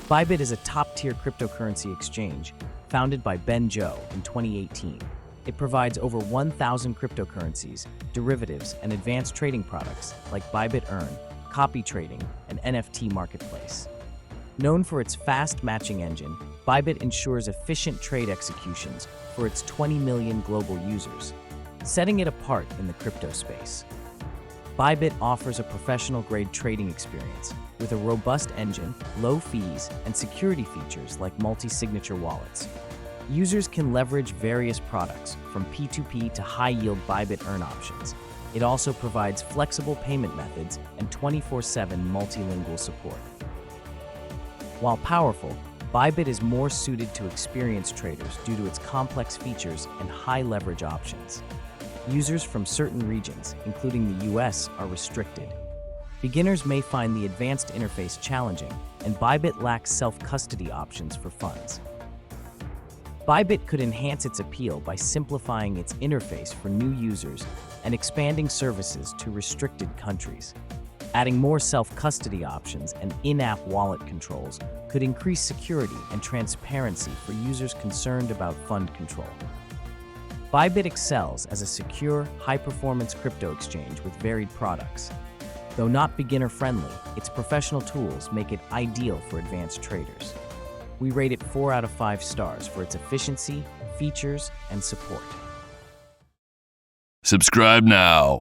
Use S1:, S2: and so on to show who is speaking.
S1: Bybit is a top-tier cryptocurrency exchange founded by Ben Zhou in 2018. It provides over 1,000 cryptocurrencies, derivatives, and advanced trading products like Bybit Earn, copy trading, and NFT marketplace. Known for its fast matching engine, Bybit ensures efficient trade executions for its 20 million global users, setting it apart in the crypto space. Bybit offers a professional-grade trading experience with a robust engine, low fees, and security features like multi-signature wallets. Users can leverage various products, from P2P to high-yield Bybit Earn options. It also provides flexible payment methods and 24/7 multilingual support. While powerful, Bybit is more suited to experienced traders due to its complex features and high leverage options. Users from certain regions, including the US, are restricted. Beginners may find the advanced interface challenging, and Bybit lacks self-custody options for funds. Bybit could enhance its appeal by simplifying its interface for new users and expanding services to restricted countries. Adding more self-custody options and in-app wallet controls could increase security and transparency for users concerned about fund control. Bybit excels as a secure, high-performance crypto exchange with varied products. Though not beginner-friendly, its professional tools make it ideal for advanced traders. We rate it 4 out of 5 stars for its efficiency, features, and support.
S2: Subscribe now.